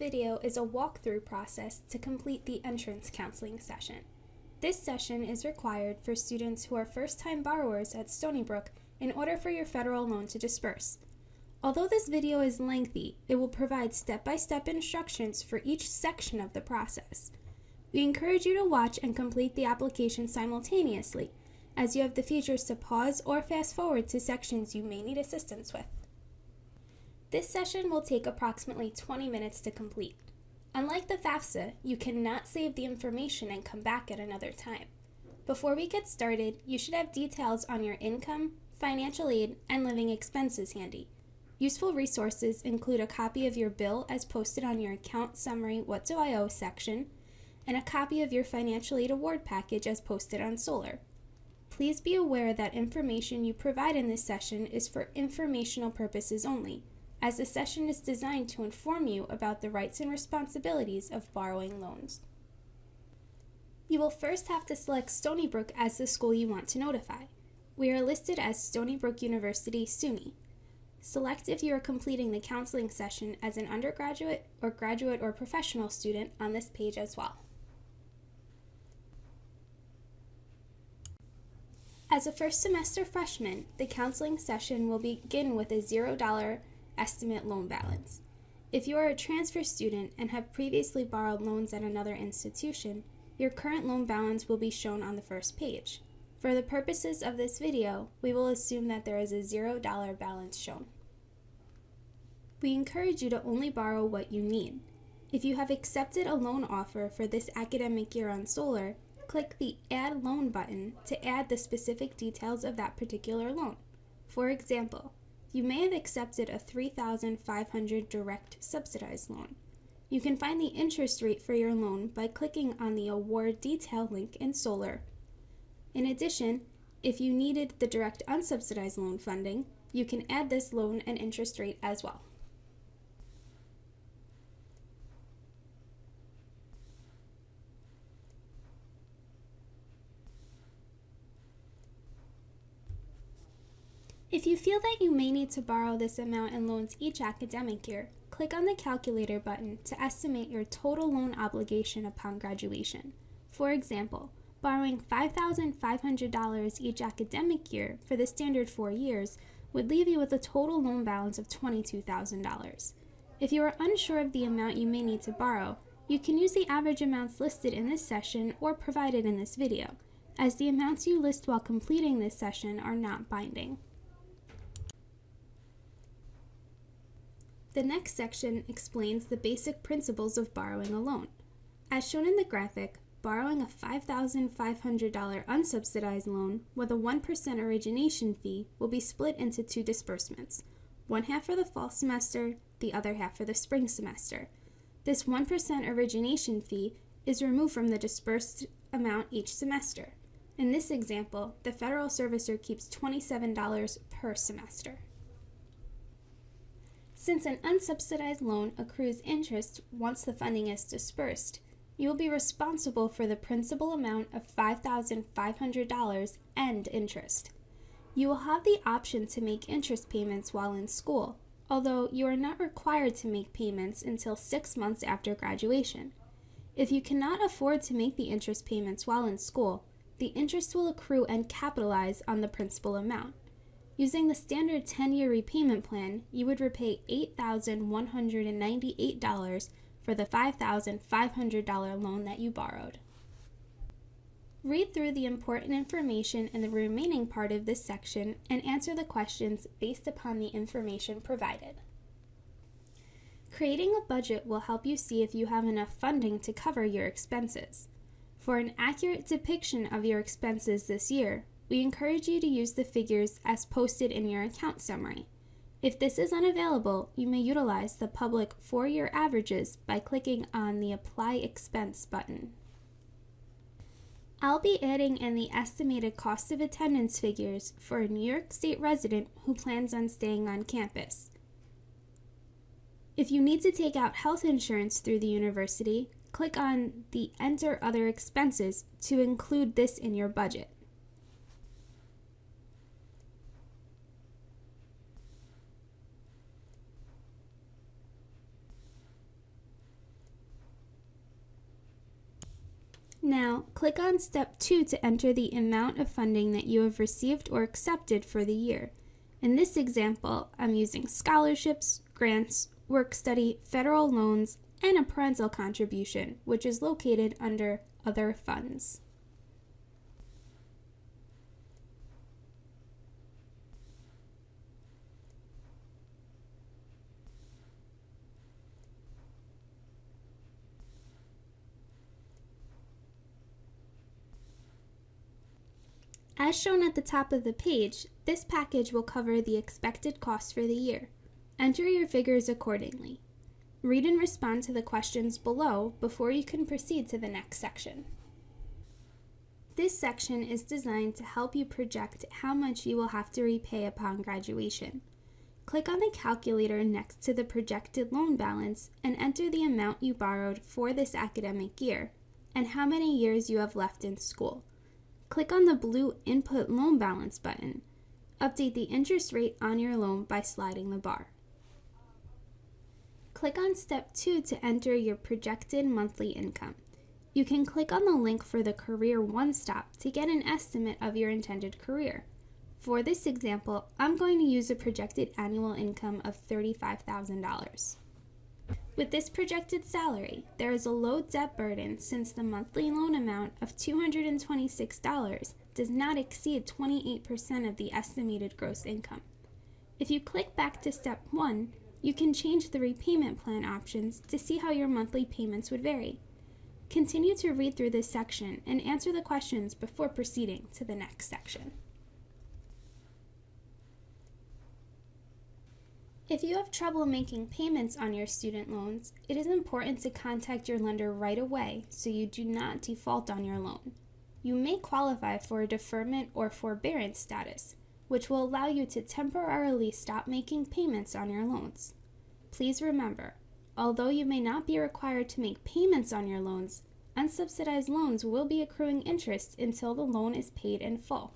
video is a walkthrough process to complete the entrance counseling session. This session is required for students who are first-time borrowers at Stony Brook in order for your federal loan to disperse. Although this video is lengthy, it will provide step-by-step instructions for each section of the process. We encourage you to watch and complete the application simultaneously, as you have the features to pause or fast forward to sections you may need assistance with. This session will take approximately 20 minutes to complete. Unlike the FAFSA, you cannot save the information and come back at another time. Before we get started, you should have details on your income, financial aid, and living expenses handy. Useful resources include a copy of your bill as posted on your account summary What Do I Owe section, and a copy of your financial aid award package as posted on Solar. Please be aware that information you provide in this session is for informational purposes only, as the session is designed to inform you about the rights and responsibilities of borrowing loans. You will first have to select Stony Brook as the school you want to notify. We are listed as Stony Brook University, SUNY. Select if you are completing the counseling session as an undergraduate or graduate or professional student on this page as well. As a first semester freshman, the counseling session will begin with a $0 estimate loan balance. If you are a transfer student and have previously borrowed loans at another institution, your current loan balance will be shown on the first page. For the purposes of this video, we will assume that there is a $0 balance shown. We encourage you to only borrow what you need. If you have accepted a loan offer for this academic year on Solar, click the Add Loan button to add the specific details of that particular loan. For example, you may have accepted a $3,500 direct subsidized loan. You can find the interest rate for your loan by clicking on the Award Detail link in Solar. In addition, if you needed the direct unsubsidized loan funding, you can add this loan and interest rate as well. If you feel that you may need to borrow this amount in loans each academic year, click on the Calculator button to estimate your total loan obligation upon graduation. For example, borrowing $5,500 each academic year for the standard 4 years would leave you with a total loan balance of $22,000. If you are unsure of the amount you may need to borrow, you can use the average amounts listed in this session or provided in this video, as the amounts you list while completing this session are not binding. The next section explains the basic principles of borrowing a loan. As shown in the graphic, borrowing a $5,500 unsubsidized loan with a 1% origination fee will be split into 2 disbursements, one half for the fall semester, the other half for the spring semester. This 1% origination fee is removed from the disbursed amount each semester. In this example, the federal servicer keeps $27 per semester. Since an unsubsidized loan accrues interest once the funding is dispersed, you will be responsible for the principal amount of $5,500 and interest. You will have the option to make interest payments while in school, although you are not required to make payments until 6 months after graduation. If you cannot afford to make the interest payments while in school, the interest will accrue and capitalize on the principal amount. Using the standard 10-year repayment plan, you would repay $8,198 for the $5,500 loan that you borrowed. Read through the important information in the remaining part of this section and answer the questions based upon the information provided. Creating a budget will help you see if you have enough funding to cover your expenses. For an accurate depiction of your expenses this year, we encourage you to use the figures as posted in your account summary. If this is unavailable, you may utilize the public 4-year averages by clicking on the Apply Expense button. I'll be adding in the estimated cost of attendance figures for a New York State resident who plans on staying on campus. If you need to take out health insurance through the university, click on the Enter Other Expenses to include this in your budget. Now, click on Step 2 to enter the amount of funding that you have received or accepted for the year. In this example, I'm using scholarships, grants, work study, federal loans, and a parental contribution, which is located under Other Funds. As shown at the top of the page, this package will cover the expected cost for the year. Enter your figures accordingly. Read and respond to the questions below before you can proceed to the next section. This section is designed to help you project how much you will have to repay upon graduation. Click on the calculator next to the projected loan balance and enter the amount you borrowed for this academic year and how many years you have left in school. Click on the blue Input Loan Balance button. Update the interest rate on your loan by sliding the bar. Click on Step 2 to enter your projected monthly income. You can click on the link for the Career One-Stop to get an estimate of your intended career. For this example, I'm going to use a projected annual income of $35,000. With this projected salary, there is a low debt burden since the monthly loan amount of $226 does not exceed 28% of the estimated gross income. If you click back to Step 1, you can change the repayment plan options to see how your monthly payments would vary. Continue to read through this section and answer the questions before proceeding to the next section. If you have trouble making payments on your student loans, it is important to contact your lender right away so you do not default on your loan. You may qualify for a deferment or forbearance status, which will allow you to temporarily stop making payments on your loans. Please remember, although you may not be required to make payments on your loans, unsubsidized loans will be accruing interest until the loan is paid in full.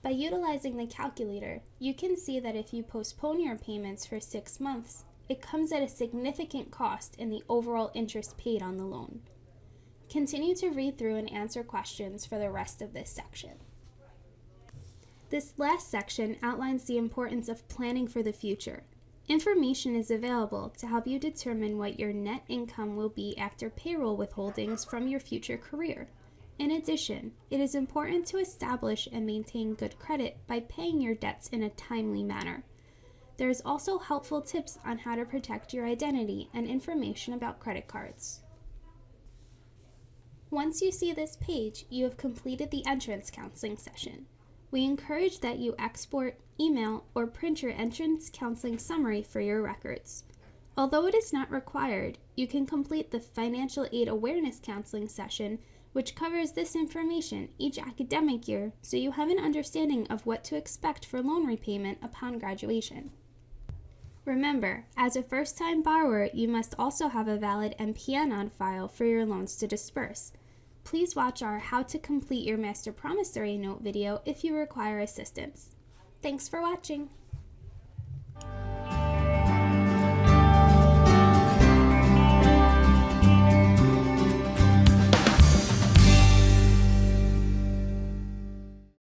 By utilizing the calculator, you can see that if you postpone your payments for 6 months, it comes at a significant cost in the overall interest paid on the loan. Continue to read through and answer questions for the rest of this section. This last section outlines the importance of planning for the future. Information is available to help you determine what your net income will be after payroll withholdings from your future career. In addition, it is important to establish and maintain good credit by paying your debts in a timely manner. There is also helpful tips on how to protect your identity and information about credit cards. Once you see this page, you have completed the entrance counseling session. We encourage that you export, email, or print your entrance counseling summary for your records. Although it is not required, you can complete the Financial Aid Awareness Counseling session, which covers this information each academic year so you have an understanding of what to expect for loan repayment upon graduation. Remember, as a first-time borrower, you must also have a valid MPN on file for your loans to disperse. Please watch our How to Complete Your Master Promissory Note video if you require assistance. Thanks for watching!